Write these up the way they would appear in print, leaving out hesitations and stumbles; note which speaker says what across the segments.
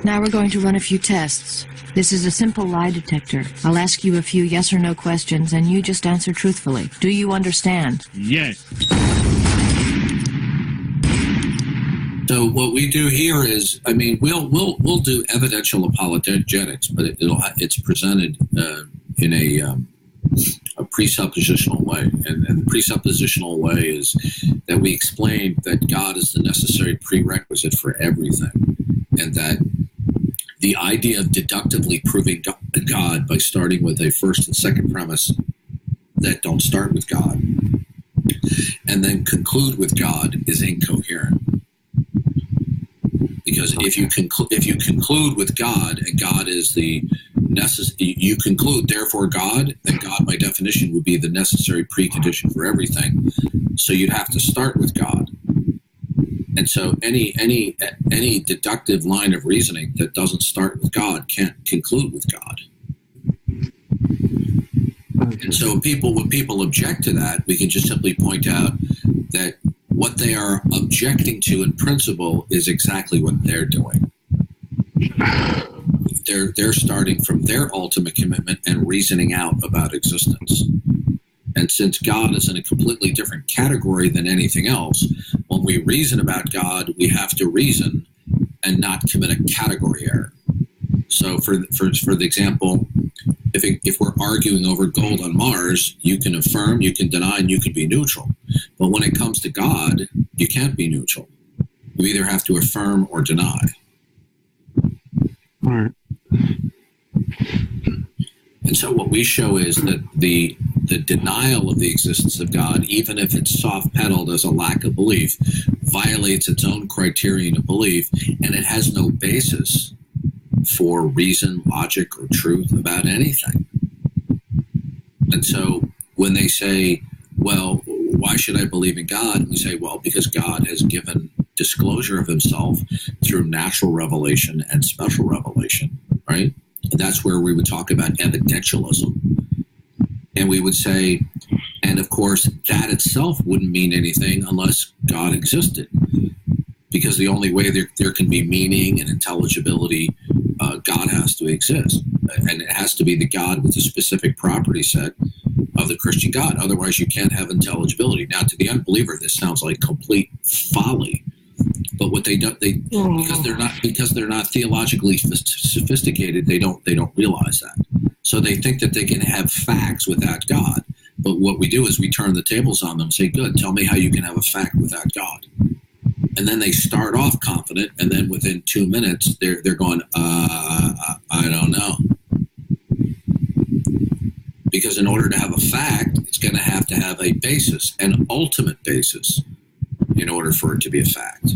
Speaker 1: Now we're going to run a few tests. This is a simple lie detector. I'll ask you a few yes or no questions, and you just answer truthfully. Do you understand?
Speaker 2: Yes.
Speaker 3: So what we do here is, I mean, we'll do evidential apologetics, but it's presented in a presuppositional way, and the presuppositional way is that we explain that God is the necessary prerequisite for everything, and that the idea of deductively proving God by starting with a first and second premise that don't start with God and then conclude with God is incoherent. Because if you conclude with God, and God is the you conclude, therefore God, then God by definition would be the necessary precondition for everything. So you'd have to start with God. And so any deductive line of reasoning that doesn't start with God can't conclude with God. And so when people object to that, we can just simply point out that what they are objecting to in principle is exactly what they're doing. They're starting from their ultimate commitment and reasoning out about existence. And since God is in a completely different category than anything else, when we reason about God, we have to reason and not commit a category error. So for the example, if we're arguing over gold on Mars, you can affirm, you can deny, and you can be neutral. But when it comes to God, you can't be neutral. You either have to affirm or deny.
Speaker 2: All right.
Speaker 3: And so what we show is that the denial of the existence of God, even if it's soft-pedaled as a lack of belief, violates its own criterion of belief, and it has no basis for reason, logic, or truth about anything. And so when they say, well, why should I believe in God? And we say, well, because God has given disclosure of himself through natural revelation and special revelation, right? And that's where we would talk about evidentialism. And we would say, and of course, that itself wouldn't mean anything unless God existed. Because the only way there can be meaning and intelligibility, God has to exist. And it has to be the God with a specific property set of the Christian God. Otherwise, you can't have intelligibility. Now, to the unbeliever, this sounds like complete folly. But what they do, because they're not theologically sophisticated, they don't realize that. So they think that they can have facts without God. But what we do is we turn the tables on them and say, good, tell me how you can have a fact without God. And then they start off confident, and then within 2 minutes, they're going, I don't know. Because in order to have a fact, it's going to have a basis, an ultimate basis, in order for it to be a fact.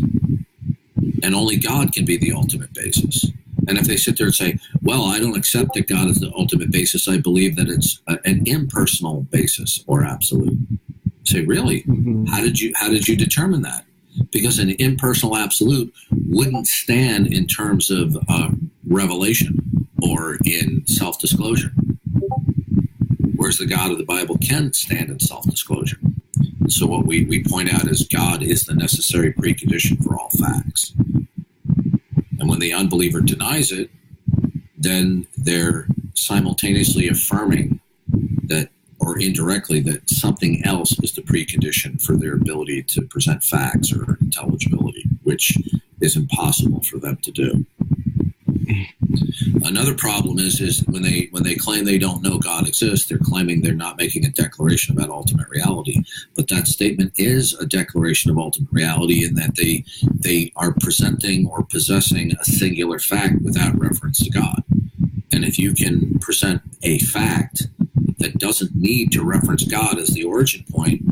Speaker 3: And only God can be the ultimate basis. And if they sit there and say, well, I don't accept that God is the ultimate basis, I believe that it's an impersonal basis or absolute. Say, really? Mm-hmm. How did you determine that? Because an impersonal absolute wouldn't stand in terms of revelation or in self-disclosure, whereas the God of the Bible can stand in self-disclosure. So what we point out is God is the necessary precondition for all facts. And when the unbeliever denies it, then they're simultaneously affirming that, or indirectly, that something else is the precondition for their ability to present facts or intelligibility, which is impossible for them to do. Another problem is when they claim they don't know God exists, they're claiming they're not making a declaration about ultimate reality. But that statement is a declaration of ultimate reality in that they are presenting or possessing a singular fact without reference to God. And if you can present a fact that doesn't need to reference God as the origin point,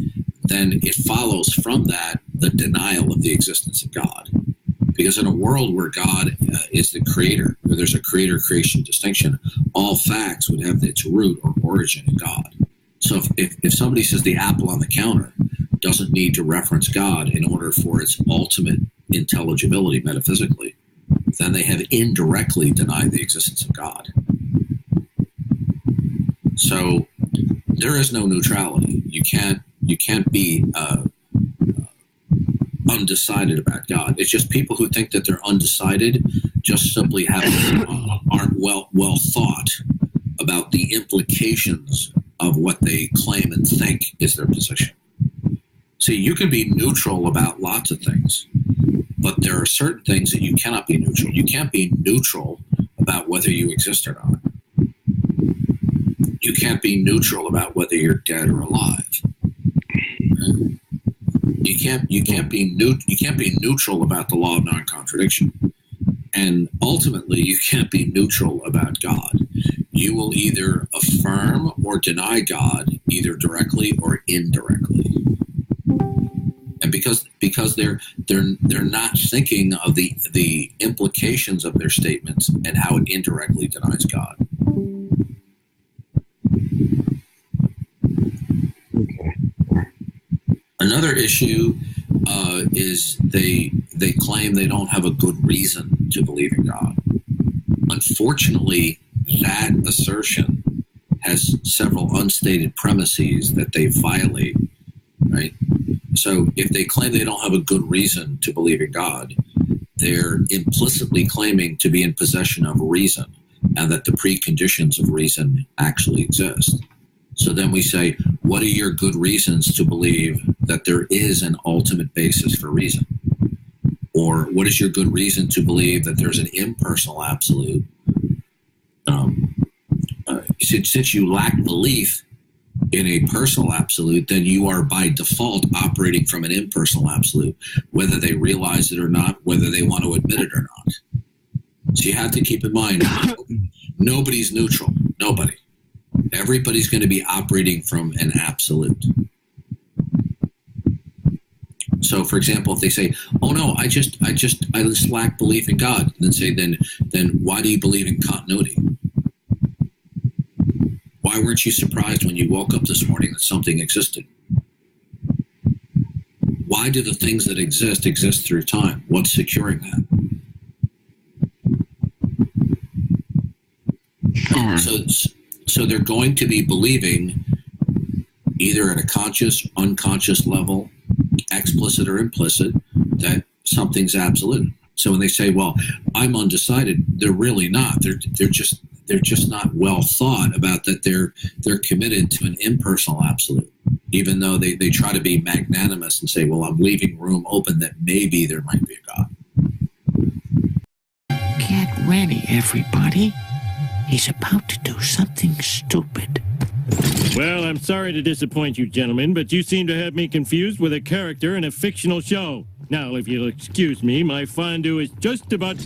Speaker 3: then it follows from that the denial of the existence of God. Because in a world where God is the creator, where there's a creator-creation distinction, all facts would have its root or origin in God. So if somebody says the apple on the counter doesn't need to reference God in order for its ultimate intelligibility metaphysically, then they have indirectly denied the existence of God. So there is no neutrality. You can't be undecided about God. It's just people who think that they're undecided just simply aren't well thought about the implications of what they claim and think is their position. See, you can be neutral about lots of things, but there are certain things that you cannot be neutral. You can't be neutral about whether you exist or not. You can't be neutral about whether you're dead or alive. You can't be neutral about the law of non-contradiction. And ultimately, you can't be neutral about God. You will either affirm or deny God, either directly or indirectly. And because they're not thinking of the implications of their statements and how it indirectly denies God.
Speaker 2: Okay.
Speaker 3: Another issue is they claim they don't have a good reason to believe in God. Unfortunately, that assertion has several unstated premises that they violate, right? So if they claim they don't have a good reason to believe in God, they're implicitly claiming to be in possession of reason and that the preconditions of reason actually exist. So then we say, what are your good reasons to believe that there is an ultimate basis for reason? Or what is your good reason to believe that there's an impersonal absolute? Since you lack belief in a personal absolute, then you are by default operating from an impersonal absolute, whether they realize it or not, whether they want to admit it or not. So you have to keep in mind, nobody's neutral. Nobody. Everybody's going to be operating from an absolute. So, for example, if they say, "Oh no, I just lack belief in God," then say, then why do you believe in continuity? Why weren't you surprised when you woke up this morning that something existed? Why do the things that exist through time? What's securing that? So they're going to be believing either at a conscious, unconscious level, explicit or implicit, that something's absolute. So when they say, "Well, I'm undecided," they're really not. They're just not well thought about that. They're committed to an impersonal absolute, even though they try to be magnanimous and say, "Well, I'm leaving room open that maybe there might be a God."
Speaker 4: Get ready, everybody. He's about to do something stupid.
Speaker 5: Well, I'm sorry to disappoint you, gentlemen, but you seem to have me confused with a character in a fictional show. Now, if you'll excuse me, my fondue is just about...